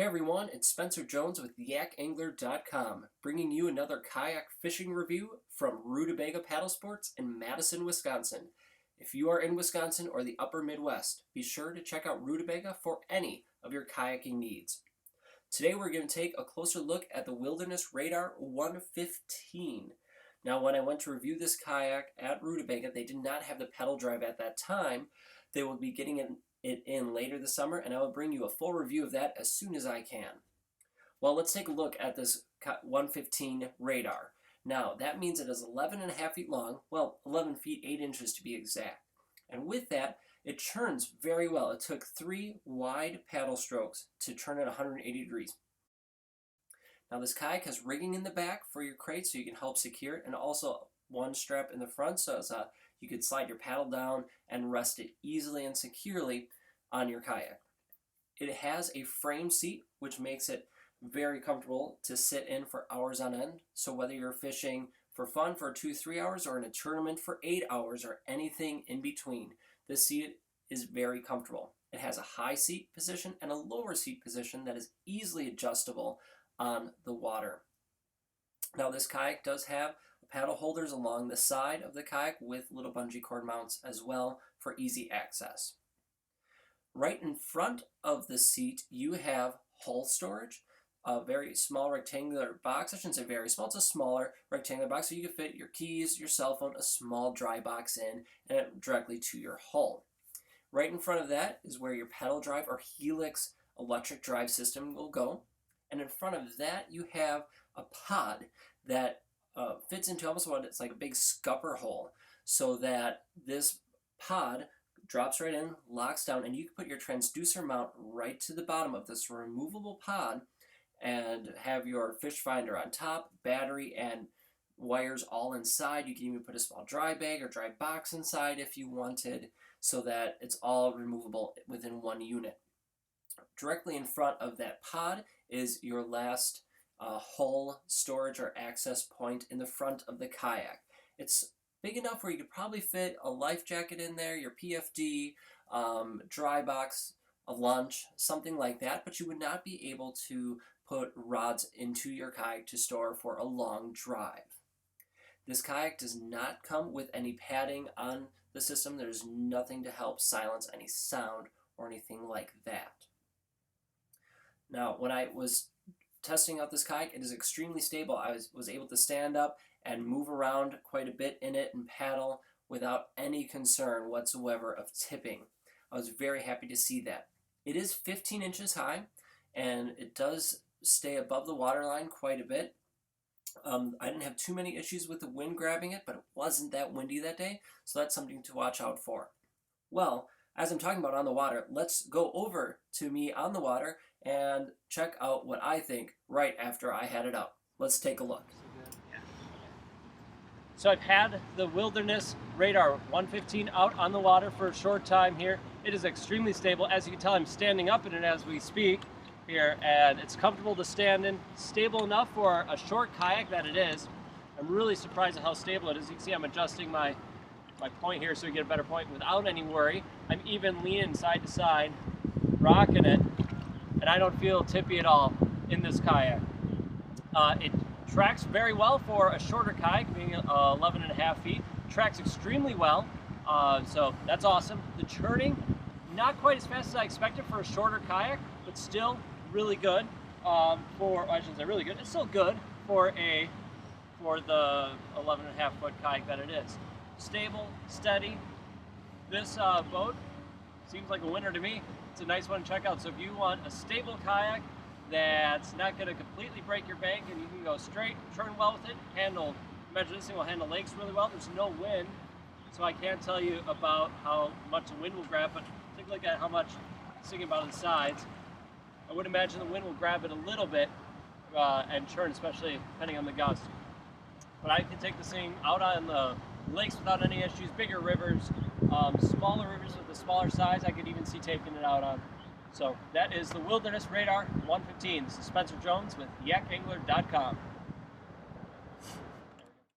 Hey everyone, it's Spencer Jones with Yakangler.com, bringing you another kayak fishing review from Rutabaga Paddle Sports in Madison, Wisconsin. If you are in Wisconsin or the upper Midwest, be sure to check out Rutabaga for any of your kayaking needs. Today we're going to take a closer look at the Wilderness Radar 115. Now when I went to review this kayak at Rutabaga, they did not have the pedal drive at that time. They will be getting it in later this summer, and I will bring you a full review of that as soon as I can. Well, let's take a look at this 115 radar. Now, that means it is 11.5 feet long, well, 11 feet 8 inches to be exact. And with that, it turns very well. It took 3 wide paddle strokes to turn it 180 degrees. Now, this kayak has rigging in the back for your crate so you can help secure it, and also one strap in the front so as you could slide your paddle down and rest it easily and securely on your kayak. It has a frame seat, which makes it very comfortable to sit in for hours on end. So whether you're fishing for fun for 2-3 hours or in a tournament for 8 hours or anything in between, this seat is very comfortable. It has a high seat position and a lower seat position that is easily adjustable on the water. Now this kayak does have paddle holders along the side of the kayak with little bungee cord mounts as well for easy access. Right in front of the seat you have hull storage, a very small rectangular box. I shouldn't say very small, it's a smaller rectangular box so you can fit your keys, your cell phone, a small dry box in, and it directly to your hull. Right in front of that is where your pedal drive or Helix electric drive system will go, and in front of that you have a pod that fits into almost what it's like a big scupper hole, so that this pod drops right in, locks down, and you can put your transducer mount right to the bottom of this removable pod and have your fish finder on top, battery and wires all inside. You can even put a small dry bag or dry box inside if you wanted, so that it's all removable within one unit. Directly in front of that pod is your last hull storage or access point in the front of the kayak. It's big enough where you could probably fit a life jacket in there, your PFD, dry box, a lunch, something like that, but you would not be able to put rods into your kayak to store for a long drive. This kayak does not come with any padding on the system. There's nothing to help silence any sound or anything like that. Now, when I was testing out this kayak, it is extremely stable. I was able to stand up and move around quite a bit in it and paddle without any concern whatsoever of tipping. I was very happy to see that. It is 15 inches high, and it does stay above the waterline quite a bit. I didn't have too many issues with the wind grabbing it, but it wasn't that windy that day, so that's something to watch out for. Well, as I'm talking about on the water, let's go over to me on the water and check out what I think right after I had it out. Let's take a look. So I've had the Wilderness Radar 115 out on the water for a short time here. It is extremely stable. As you can tell, I'm standing up in it as we speak here, and it's comfortable to stand in. Stable enough for a short kayak that it is. I'm really surprised at how stable it is. You can see I'm adjusting my point here so we get a better point without any worry. I'm even leaning side to side, rocking it, and I don't feel tippy at all in this kayak. It tracks very well for a shorter kayak, being 11.5 feet. Tracks extremely well, so that's awesome. The churning, not quite as fast as I expected for a shorter kayak, but still really good. I shouldn't say really good, it's still good for the 11.5 foot kayak that it is. Stable, steady. This boat seems like a winner to me. It's a nice one to check out. So if you want a stable kayak that's not going to completely break your bank and you can go straight, turn well with it, imagine this thing will handle lakes really well. There's no wind, so I can't tell you about how much the wind will grab, but take a look at how much it's sticking about on the sides. I would imagine the wind will grab it a little bit and churn, especially depending on the gust. But I can take this thing out on the lakes without any issues, bigger rivers, smaller rivers with a smaller size, I could even see taking it out on. So that is the Wilderness Radar 115. This is Spencer Jones with Yakangler.com.